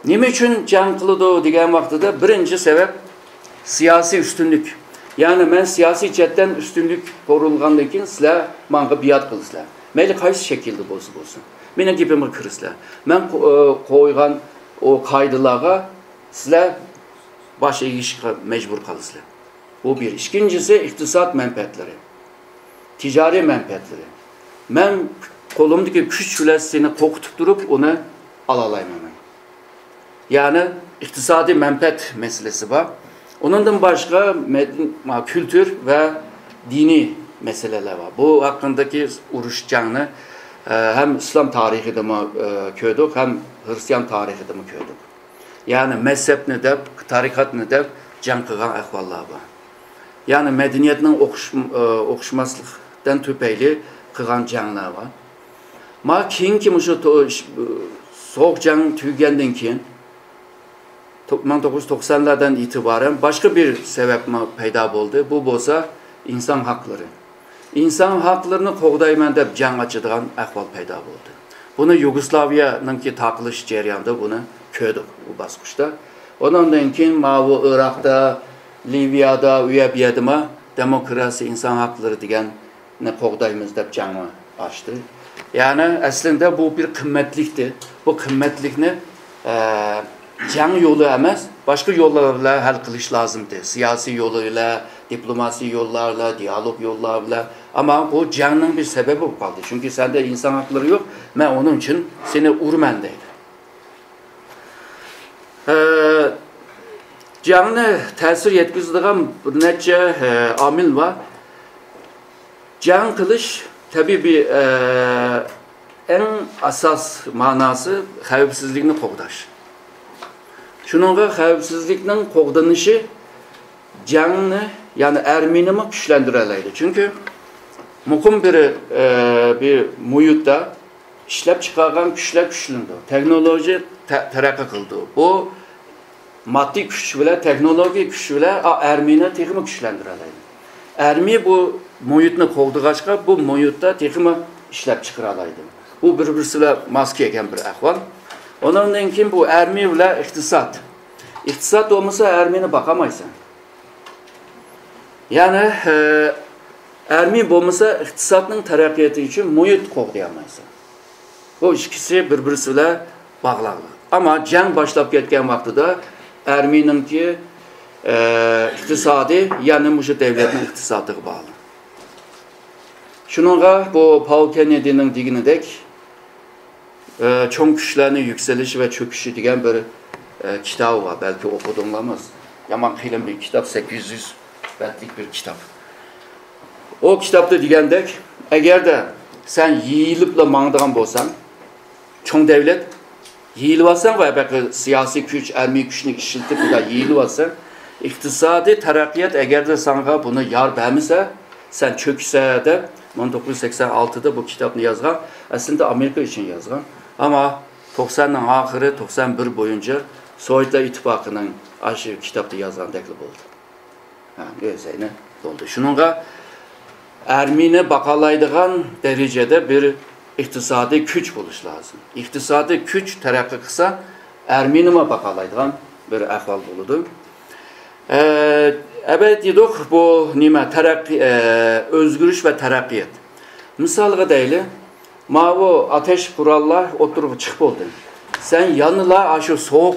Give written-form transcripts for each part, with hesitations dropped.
Nima uchun jang qiladi degan vaqtida birinchi sebep siyasi üstünlük. Yani men siyasi chetdan üstünlük ko'rilgandan keyin sizlar menga biat qilsizlar. Mayli qaysi shaklda bo'lsin. Meni gapimga kirsizlar. Men qo'ygan o qoidalarga sizlar bosh egishga majbur qilsizlar. Bu bir. İkincisi iqtisod manfaatlari. Ticari manfaatları. Men qo'limdagi kuch bilan seni qo'rqitib turib, uni alalayman. Yani iqtisodiy manfaat meselesi var. Onundan başka kültür ve dini meseleler var. Bu hakkındaki uruş canını hem İslam tarihinde mi köydük hem Hristiyan tarihinde mi köydük. Yani mezhep ne de, tarikat ne de can kılan ahvallar var. Yani medeniyetin okuşmazlıktan tüpeyli kılan canlar var. Ma kim ki şu soğuk can tüygenden keyin 1990'lardan itibaren başka bir sebep payda oldu. Bu bolsa insan hakları. İnsan haklarını qoğdayman deb can açıdığan ahval payda oldu. Bunu Yugoslavya'nınki takılış jarayonida bunu köydük bu basqışda. Ondan keyin bu Irak'ta, Libya'da, Üyebiyadima demokrasi, insan hakları degan ne qoğdaymiz deb canı açtı. Yani aslında bu bir kıymetlikti. Bu kıymetlikni can yolu emas, başka yollarla hal kılış lazımdı. Siyasi yoluyla, diplomasi yollarla, diyalog yollarla. Ama bu canın bir sebebi kaldı. Çünkü sende insan hakları yok. Ben onun için seni urmen deydi. Canına tesir yetkizdiğim bir nece amil var. Can kılış tabi bir en asas manası xavfsizlikni qo'g'dash. Şununla xavfsizlikning qo'g'danishi jangni, yani erminimi kuchlantiradi. Çünkü muhim bir muhitda ishlab chiqargan kuchlar kuchlandi. Teknoloji taraqqiy qildi. Bu maddi kuch bilan, texnologiya kuch bilan ermini texmi kuchlantiradi. Ermi bu muhitni qo'g'dag'achqa bu muhitda texmi ishlab chiqaradi. Bu bir-birisiyle maske eken bir ahval. Ondan keyin bu ermi bilan iqtisod. İqtisod olmasa ermini bakamaysan. Yani ermi bo'lmasa iqtisodning taraqqiyoti uchun muhit qo'g'dayamaysan. Bu ikisi bir-birisiyle bog'liq. Ama jang boshlab ketgan vaqtida ermininki iqtisodiy, yani mushu devletning iqtisodiga bog'liq. Şununla bu Paul Kennedy'nin deginidek çoğun güçlerinin yükselişi ve çöküşü degan bir kitabı var. Belki okudunlamaz. Yaman kıyım bir kitap, 800 betlik bir kitap. O kitapta degandek, eğer de sen yiyilipla mağdığın bolsan, çoğun devlet yiyilip alsan ve belki siyasi güç, ermi güçünü işiltip bir de yiyilip alsan, iktisadi terakkiyat eğer de sana bunu yar vermişse, sen çökse de 1986'da bu kitabını yazgan, aslında Amerika için yazgan. Ama 90'ın ahırı, 91 boyunca Sovyetler İttifakı'nın aşı kitapta yazgan teklif oldu. Öyle oldu. Şununla ermine bakalaydıgan derecede bir iktisadi güç buluş lazım. İktisadi güç terakki kısa erminime bakalaydıgan bir ahval buludu. Evet dedik bu nime özgürlüş ve terakkiyat. Misalga deyli, bu ateş kurallar oturup çıkıp oldu. Sen yanıla aşı soğuk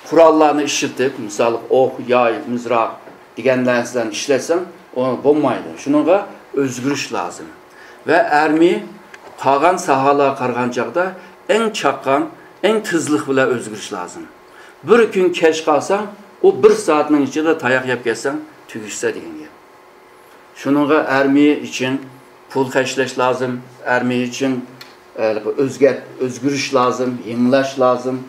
kurallarını işitip, misal ok, yay, mızrak degenlerden işletsen onu bulmaydı. Şununla özgürlüş lazım. Ve ermi kalan sahalara kargancakta en çakkan, en tızlık bile özgürlüş lazım. Bir gün keş kalsan, o bir saatin içinde tayak yap gelsen tügüşse deyin ya. Şununla ermi için pul keşleş lazım, ermi için özgürlüş lazım, yenileş lazım.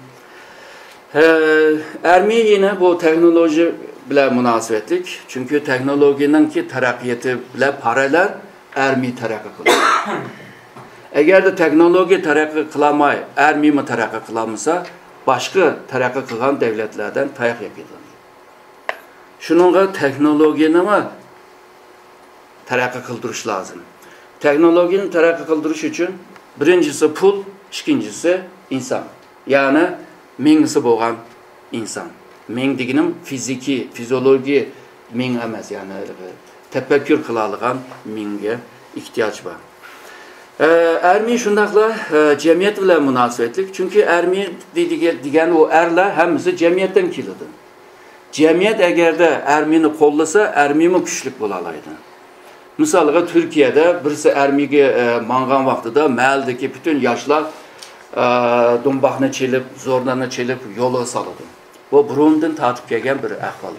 Ermi yine bu teknoloji bile münasebetlik. Çünkü teknolojinin ki terakkiyeti bile paralel ermi terakki kılıyor. Eğer de teknoloji terakki kılamay, ermi mi terakki kılamasa, başka terakki kılan devletlerden tayak yapıyorlar. Şununla teknolojinin ama terakki kıldırış lazım. Teknolojinin terakki kıldırış için birincisi pul, ikincisi insan. Yani mengisi bo'lgan inson. Meng deganim fiziki, fiziologiya meng emas, ya'ni tefekkür qila olgan menga ehtiyoj bor. Ermi shundaqla jamiyat bilan munosabatlik. Chunki ermi degan o erlar hammasi jamiyatdan keladi. Jamiyat agarda ermini qo'llasa, ermimi kuchli bo'la oladi. Misalga Türkiye'de birisi ermiga mangan vaqtida mahalladagi bütün yoshlar do'mboqni chelib, zo'rlarni chelib yo'lga soladi. Bu burundan tatib kelgan bir ahvol.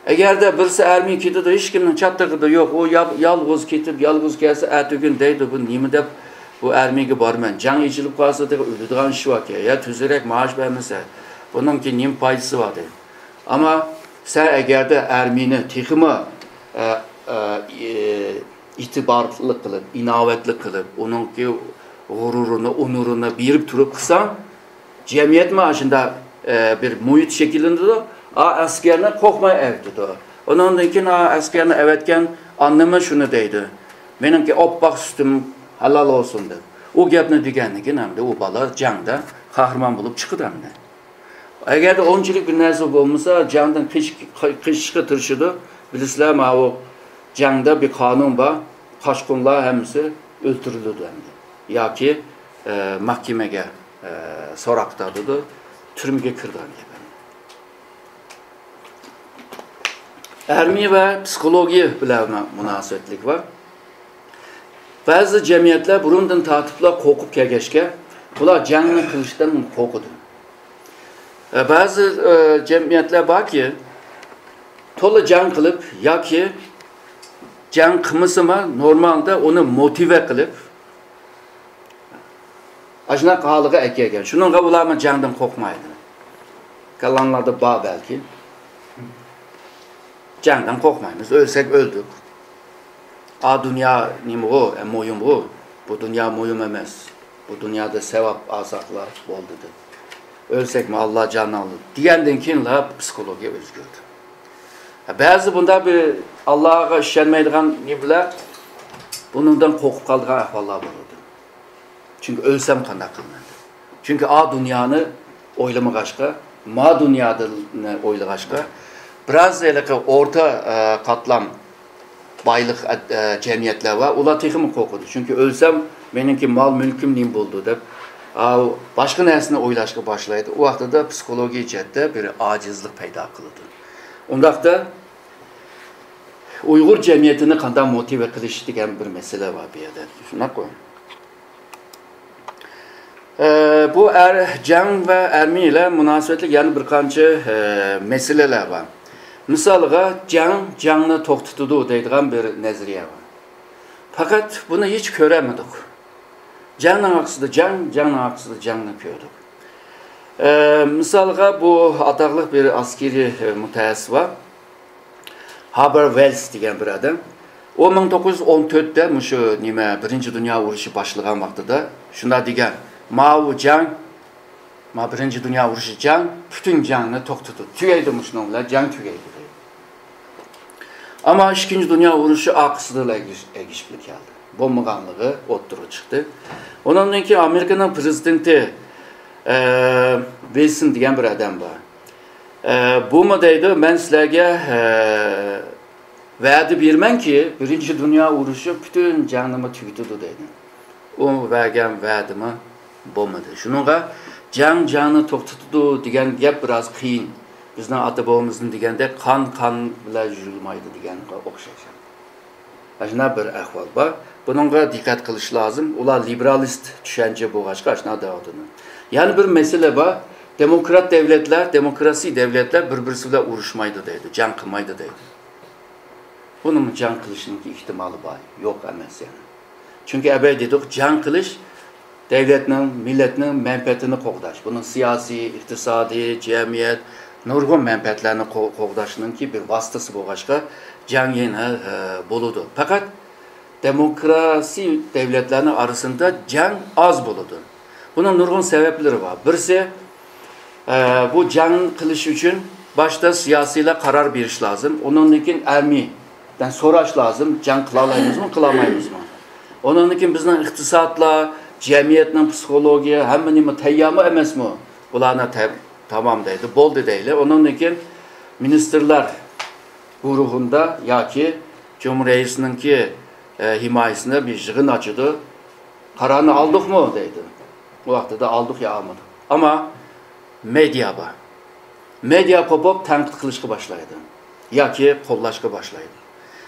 Agarda birisi ermi ketadi, hech kimning chattig'ida yo'q, u yolg'iz ketib, yolg'iz kelsa, atugin deydi, bu nima deb bu ermiga borman. Jang ichilib qolsa deb o'ladigan ish bor. Ya tuzrak maosh bermasa, buningki nima foydasi bor deydi. Ama sen agarda ermini texmi itibarlı qilib, inovatli qilib, onunki g'ururuni, onuruni berib turib qilsan, jamiyat mana shunda bir muhit shakllanadi. Askarni qo'rqmay avtidi. Ondan keyin askarni avatgan annama shuni deydi. Menimki oppoq sutim halol olsun deb. O gapni deganligi hamda u bola jangda qahramon bo'lib chiqdi hamda. Agarda onchilik bir narsa bo'lmasa, jangdan qichishga tirishadi. Bilasizlar, mana o jangda bir qonun bor. Qochqinlar hammasi o'ldiriladi hamda. Yoki mahkamaga so'roqtadi, turmaga kirgan. Ermi ve psikoloji bilan munosabatlik var. Bazı cemiyetler burundan tatipla qo'rqib kelgachga, ular jangni qilishdan qo'rqadi. Bazı cemiyetler borki, to'la jang qilib yoki jang qilmasama normalda onu motive qilib ajnaq holiga kelgan. Shuningga ularni jangdan qo'rqmaydi. Kalanlarda bor belki. Jangdan qo'rqmaymiz, o'lsak o'ldik. Dünya nima o, mo'yim o. Bu dünya mo'yim emas. Bu dunyoda sevap azoblar bo'ldi deb. O'lsakmi Alloh jon oldi. Degandan keyinlar psixologiya o'zgardi. Ba'zi bunda bir Allohga ishonmaydigan nimalar bundan qo'rqib qolgan ahvollar bo'ladi. Chunki o'lsam qanday qilinadi? Chunki dunyoni o'ylamag'achqa, ma dunyoni o'ylag'achqa biraz orta katlam baylık cemiyetler var. Ular texmi qo'rqadi. Çünkü ölsem benimki mal mülküm neyim buldu deb başka narsani o'ylashga boshlaydi. O vaqtda psixologiya jihatda bir acizlik paydo qiladi. Undaqda Uyg'ur jamiyatini qanday motive qilish degan bir masala bor bu yerda. Shunday qo'ying. Bu jang ve ermi ile munosabatli yana bir qancha meseleler var. Misalga jangni to'xtatadi deydigan bir nazariya var. Fakat bunu hiç ko'ramadik. Jangning aksida jangning aksida jangni ko'rdik. Misalga bu ataqli bir askeri mutaxassis var. Haber Wells degan bir adam. O 1914'te mushu nima Birinchi Dunyo urushi boshlagan vaqtida shunda degan, Mao jang, Birinchi Dunyo urushi jang, bütün jangni to'xtatadi. Tugaydi mushunlar, jang tugaydi. Ama İkinci Dünya Uruşu akısıdırla egişlik geldi. Bombaganlığı otturu çıktı. Ondan ki Amerika'nın prezidenti Wilson diyen bir adam var. Bu mu deydi, ben sizlerge vədi vermem ki Birinci Dünya Uruşu bütün canımı tüyüdüdü deydi. O vergen vədimi bulmadı. Şununla canı toxtudu diyen gap biraz kıyın. Bizden ata-babamızın degende kan bilan yurilmaydi deganga o'xshaydi. Ajna bir ahvol bor. Bunga diqqat qilish lozim. Ular liberalist tushuncha bo'lg'achqa ashna davlatini. Yani bir mesele bor. Demokrat devletler, demokrasi devletler bir-birisi bilan urushmaydi deydi, jang qilmaydi deydi. Bunun jang qilishning ehtimoli bor, yo'q emas yani. Chunki abay dedik, jang qilish devletning, millatning manfaatini qo'g'dash. Bunun siyosiy, iqtisodiy, jamiyat nurg'un manfaatlarni qo'g'dashninki bir vositasi bo'lg'achqa jang yana bo'ladi. Faqat demokrasi devletlarning orasida jang oz bo'ladi. Bunun nurg'un sabablari bor. Birisi bu jang qilish uchun boshda siyosiylar qaror berish lozim. Ondan keyin armiyadan so'rash lozim, jang qila olamizmi, qila olmaymizmi? Ondan keyin bizning iqtisodlar, jamiyatning psixologiya hamma nima tayyormi emasmi? Ularına tamam deydi, boldu deyli. Onun için ministerler grubunda ya ki Cumhuriyeti'nin ki himayesine bir yığın açıldı. Kararını aldık mı deydi. O vaxtda da aldık ya almadık. Ama medya var. Medya kopub tənqid qilishga başlaydı. Ya ki qo'llashga başlaydı.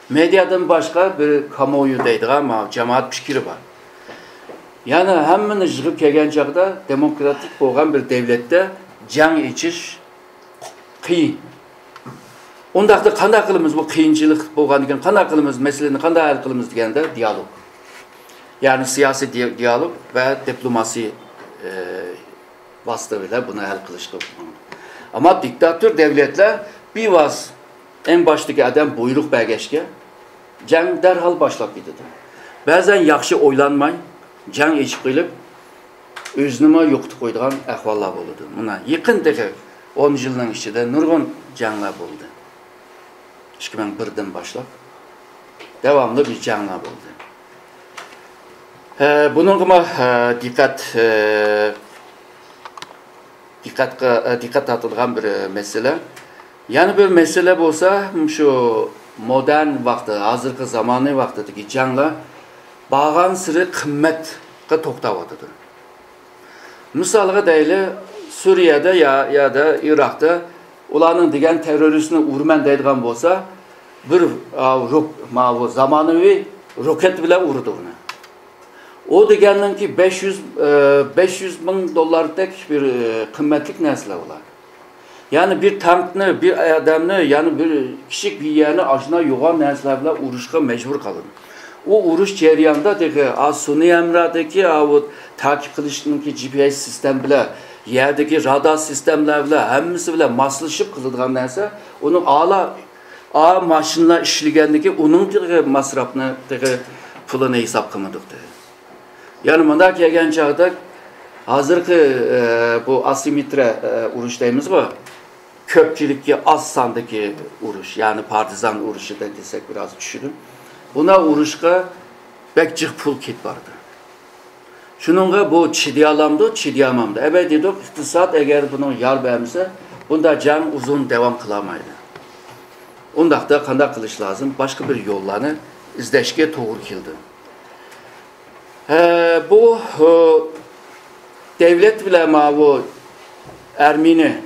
Medyadan başqa bir kamuoyu deydigan cemaat fikri var. Yani hammani yig'ib kelgan chog'da demokratik bo'lgan bir davlatda jang ichish qiyin. Undaqda qanday qilamiz bu qiyinchilik bo'lganidan qanday qilamiz, masalani qanday hal qilamiz deganda dialog. Yani siyasi diyalog ve diplomasi vasıtasıyla buna hal qilishga. Ama diktatör devletler bir vaz en baştaki adam buyruq bergəşkə jang dərhal başlap gidiyor. Bazen yaxşı oylanmay jang içib qilib özünü yoxtu qoyduğan əhvallar oldu. Buna yaxındakı 10 yılın içində nurgun janglar oldu. 2001'den başlap devamlı bir janglar oldu. Bununla dikkat atılgan bir mesele. Yani bir mesele olsa şu modern vakti, hazırki zamanı vaktideki janglar bağan sırı kıymetke toktavadıdır. Misalga deyli Suriye'de ya da Irak'ta ulanın degen teröristini urman deydigan olsa bir zamanıvi roket bile urdu onu. O degenin ki 500 bin dolardaki bir kıymetlik nesle olar. Yani bir tankını, bir adamını, yani bir kişi bir yerini aşına yoğan neslerle uruşka mecbur kalın. O uruş ceryanında deki Suni Emra'daki takip kılışındaki GPS sistem bile, yerdeki radar sistemler bile, hemmisi bile maslaşıp kılıdığan neyse, onun ağ maşınla işligendeki onun masrafını, pulunu hesap kılmadık. Yani bunda kelgen çağda hazırki bu asimetre uruştayımız var. Köpçülükki az sandaki uruş, yani partizan uruşu da desek biraz düşünün. Buna uruşka bekcik pul kit vardı. Şununla bu çidiyalamdı, çidiyamamdı. Evet dedik, iktisat eğer bunu yar vermişse, bunda can uzun devam kılamaydı. Ondaqda qanday qilish lazım, başka bir yollarını izleşke doğru kildi. Bu devlet bile bu Ermeni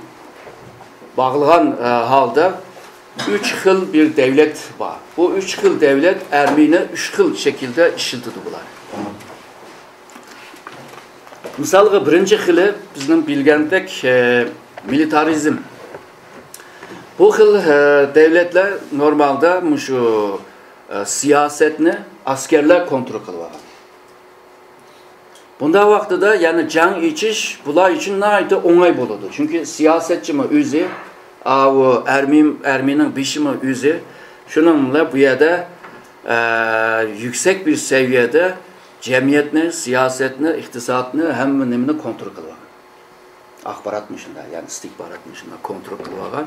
bağlayan halda 3 xil bir devlet var. Bu 3 xil devlet Ermeni 3 xil şekilde işildidiler. Misalga birinci xili bizning bilgandek militarizm. Bu xil devletler normalde şu siyasetni askerler kontrol qilib. Bunda vaxtida yani jang ichish bular için naydı oңay boludu. Çünkü siyasetçimi özü, o Ermenining bishimi özü, şununla bu yerda yüksek bir seviyede cemiyetni, siyasetni, iktisatni, hamma nimani kontrol qilib olgan. Axborotmishida, yani istihborotmishida kontrol qilib olgan.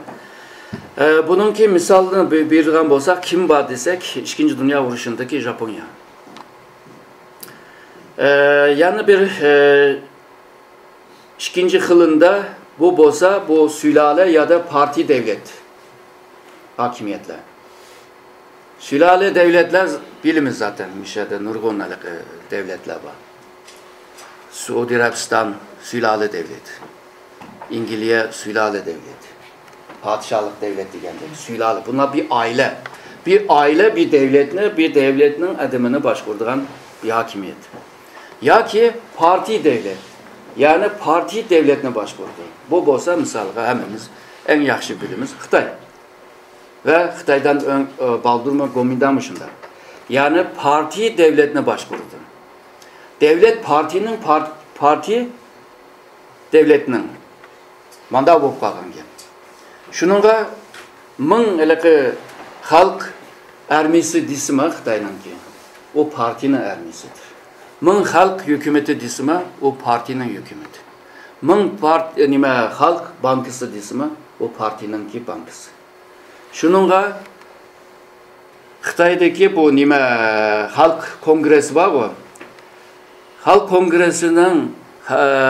Bununki misolini bergan bo'lsak, kim bor desak, 2. Dünya urushundagi Japonya. Yani bir ikinci xilinde bu bolsa bu sülale ya da parti devlet hakimiyetler. Sülale devletler bilimiz zaten Mişe'de nurgun devletler var. Suudi Arabistan sülale devlet. İngiltere sülale devlet. Padişahlık devlet diyenler. Sülale. Bunlar bir aile. Bir aile bir devletinin adımını başkurduğun bir hakimiyet. Ya ki parti devlet. Yani parti devletine başvurdu. Bu bolsa misalga hemimiz en yaxşı bilimiz Xitay. Ve Xitaydan Baldurma Gomindanmışında. Yani parti devletine başvurdu. Devlet partinin parti devletinin mandat bolup kalgan. Şununla ming eleki halk ermisi disimi Xitayninki. O partinin ermisidir. Ming halk hükümeti disimi o partinin hükümeti. Ming halk bankası disimi o partinin ki bankası. Şununla Xitay'daki bu halk kongresi var o. Halk kongresinin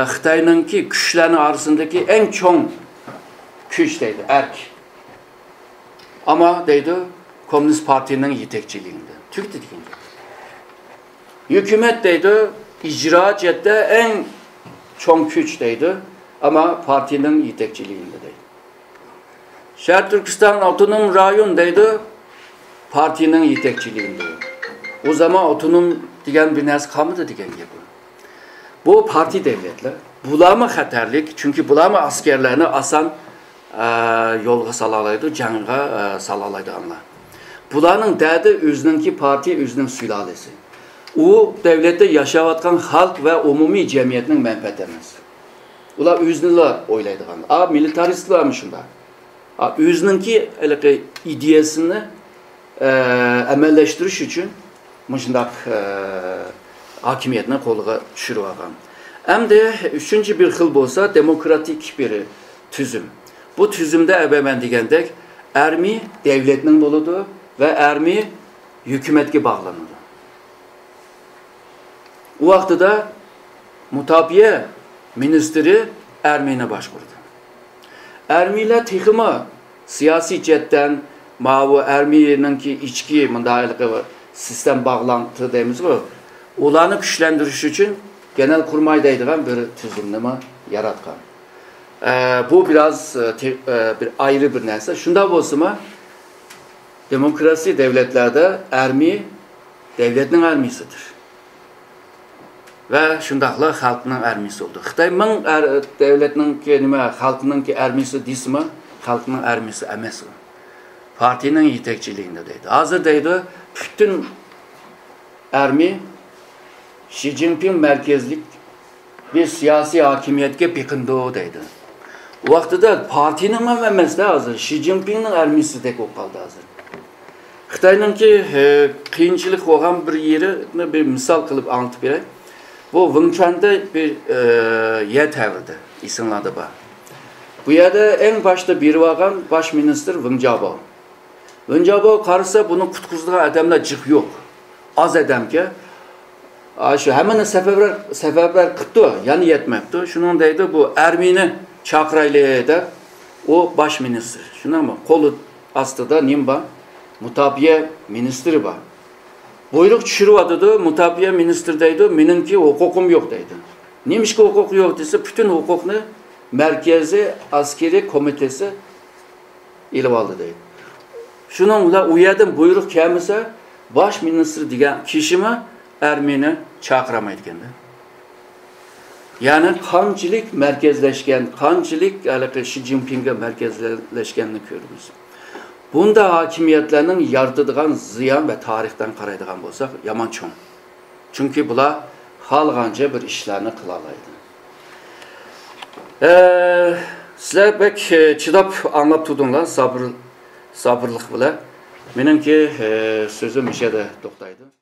Xitayninki güçlerin arasındaki en çoğun güç deydi, erk. Ama deydi, Komünist Parti'nin yetekçiliğinde. Türk dediğinde. Hükümet deydi, icra cihette en çoğun güç deydi. Ama partinin yetekçiliğinde deydi. Şərq Türkistan Otonom Rayon deydi, partinin yetekçiliğinde. O zaman otonom diyen bir nəsə kalmadı diyen gibi. Bu parti devletler. Bulamı xəterlik, çünkü bulamı askerlerini asan yolga salalaydı, canga salalaydı anlar. Bulanın dədi özününki parti, özünün sülalesi. O devlette yaşavatkan halk ve umumi cemiyetinin menfaatleriniz. Ular özünüzle oylaydı anlar. Militaristlermişim da. Özününki ideyasını əməlləşdiriş üçün mıcındaq hakimiyyətinə qoluğa düşürü ağam. Həm də üçüncü bir xil bolsa demokratik bir tüzüm. Bu tüzümdə əbəmən digəndək ərmi devletinin doludur və ərmi hükümətki bağlanır. O vaxtı da Müdafiə Ministri ərmiyinə başvurdu. Ərmiylə texima siyasi cəhətdən mavu ərmiyininki içki müdahilə sistem bağlantı deyimiz o. Olanı güçləndiriş üçün Genelkurmay deydiğen bir tüzümleme yaratkan. Bu biraz bir ayrı bir nəsə. Şunda olsa demokrasi devletlerde ərmi devletinin ərmisidir. Və şundaqla xalqının ərmisi oldu. Xitay min devletinin ki, xalqının ki ərmisi dismi, xalqının ərmisi əməsi. Partinin yetekçiliğinde deydi. Hazır deydi, bütün ərmi Xi Jinping merkezlik bir siyasi hakimiyetke pekindu deydi. O vaxtı da partinin məməsdə hazır, Xi Jinping'in ərmisi tek o qaldı hazır. Xitay'nın ki qiyinçilik olan bir yerini bir misal kılıp anlatıp verək. Bu Wenzhou'da bir yer təvirdi, isimladı bu. Bu yerde en başta bir vagan baş minister Wen Jiabao. Wen Jiabao karısa bunu kutkuzuduğu adamda cık yok. Az adam ki şu hemen seferber kıttı, yani yetmekti. Şunun deydi bu ərmini çakraylıya da o baş minister. Şuna mı? Kolu astıda nimba Müdafiə Ministri var. Buyruk düşürüyordu, Müdafiə Ministri deydi, benimki hukukum yok deydi. Neymiş ki hukuk yok deyse, bütün hukukunu Merkezi Askeri Komitesi ilib aldı deydi. Şununla uyadım buyruk kəmisə, baş ministri diyen kişimi ərmini çağıramaydı kendi. Yani kancılık merkezleşken, kancılık Xi Jinping'e merkezleşkenini görürüz. Bunda hakimiyetlerinin yaradıdığan ziyan ve tarihten qaraydığan bolsaq yaman çoğ. Çünkü bula halqanca bir işlerini kılalaydı. Sizler bek çıdap anlap tudunlar, sabırlık bile. Benimki sözüm işe de toxtaydı.